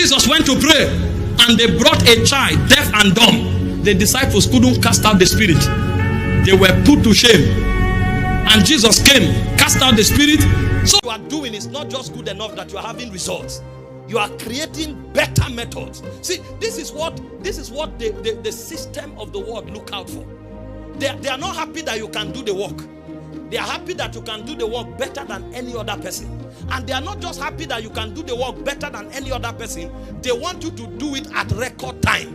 Jesus went to pray and they brought a child, deaf and dumb. The disciples couldn't cast out the spirit. They were put to shame. And Jesus came, cast out the spirit. So what you are doing is not just good enough that you are having results. You are creating better methods. See, this is what the system of the world look out for. They are not happy that you can do the work. They are happy that you can do the work better than any other person. And they are not just happy that you can do the work better than any other person. They want you to do it at record time.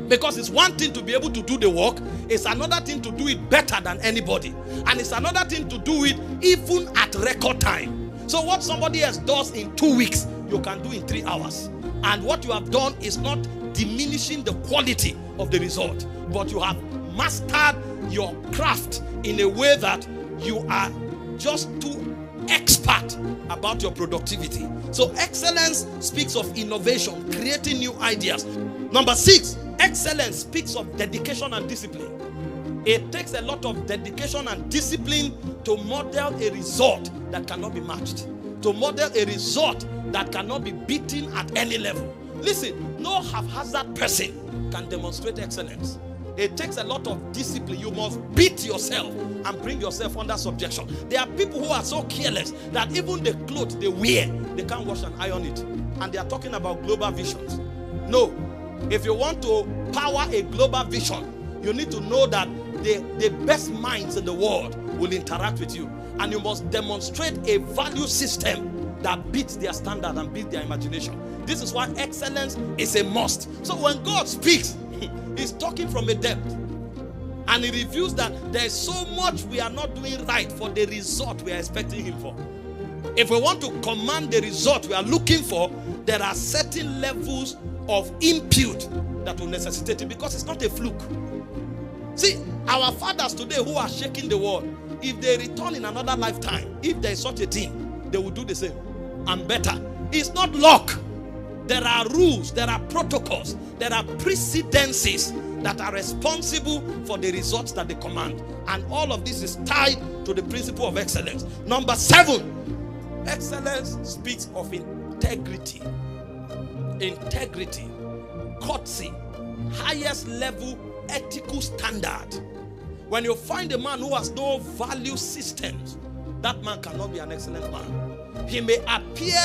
Because it's one thing to be able to do the work, it's another thing to do it better than anybody. And it's another thing to do it even at record time. So what somebody else does in 2 weeks, you can do in 3 hours. And what you have done is not diminishing the quality of the result, but you have mastered your craft in a way that you are just too expert about your productivity. So excellence speaks of innovation, creating new ideas. Number 6, excellence speaks of dedication and discipline. It takes a lot of dedication and discipline to model a result that cannot be matched, to model a result that cannot be beaten at any level. Listen, no haphazard person can demonstrate excellence. It takes a lot of discipline. You must beat yourself and bring yourself under subjection. There are people who are so careless that even the clothes they wear, they can't wash and iron it. And they are talking about global visions. No. If you want to power a global vision, you need to know that the best minds in the world will interact with you. And you must demonstrate a value system that beats their standard and beats their imagination. This is why excellence is a must. So when God speaks, He's talking from a depth. And He reveals that there is so much we are not doing right for the result we are expecting Him for. If we want to command the result we are looking for, there are certain levels of input that will necessitate it, because it's not a fluke. See, our fathers today who are shaking the world, if they return in another lifetime, if there is such a thing, they will do the same and better. It's not luck. There are rules, there are protocols, there are precedences that are responsible for the results that they command. And all of this is tied to the principle of excellence. Number 7, excellence speaks of integrity. Integrity, courtesy, highest level ethical standard. When you find a man who has no value systems, that man cannot be an excellent man. He may appear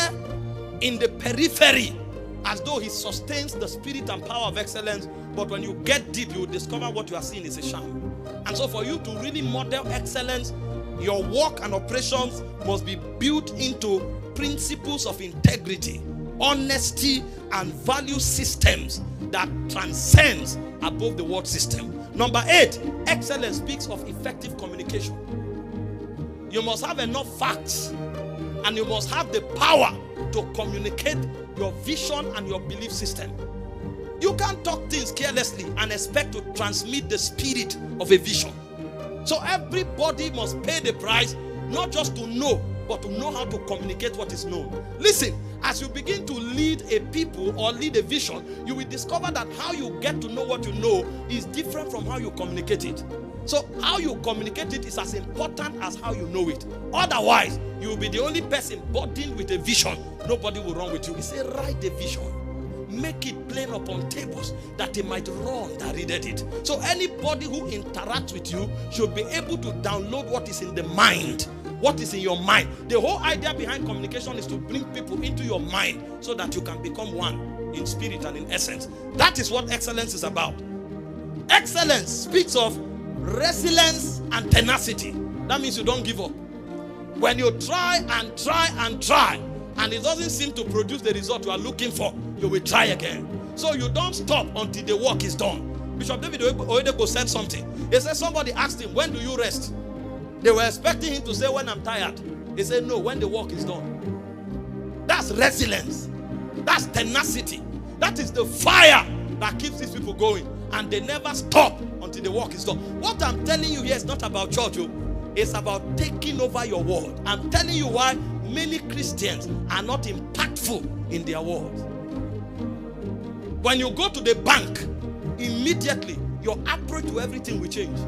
in the periphery as though he sustains the spirit and power of excellence, but when you get deep, you will discover what you are seeing is a sham. And so for you to really model excellence, your work and operations must be built into principles of integrity, honesty, and value systems that transcends above the world system. Number 8, excellence speaks of effective communication. You must have enough facts, and you must have the power to communicate your vision and your belief system. You can't talk things carelessly and expect to transmit the spirit of a vision. So everybody must pay the price, not just to know, but to know how to communicate what is known. Listen, as you begin to lead a people or lead a vision, you will discover that how you get to know what you know is different from how you communicate it. So how you communicate it is as important as how you know it. Otherwise, you will be the only person burdened with a vision. Nobody will run with you. He said, write the vision. Make it plain upon tables that they might run that readeth it. So anybody who interacts with you should be able to download what is in the mind, what is in your mind. The whole idea behind communication is to bring people into your mind so that you can become one in spirit and in essence. That is what excellence is about. Excellence speaks of resilience and tenacity. That means you don't give up. When you try and try and try, and it doesn't seem to produce the result you are looking for, you will try again. So you don't stop until the work is done. Bishop David Oyedepo said something. He said somebody asked him, when do you rest? They were expecting him to say, when I'm tired. He said, no, when the work is done. That's resilience. That's tenacity. That is the fire that keeps these people going. And they never stop until the work is done. What I'm telling you here is not about church. It's about taking over your world. I'm telling you why many Christians are not impactful in their world. When you go to the bank, immediately your approach to everything will change.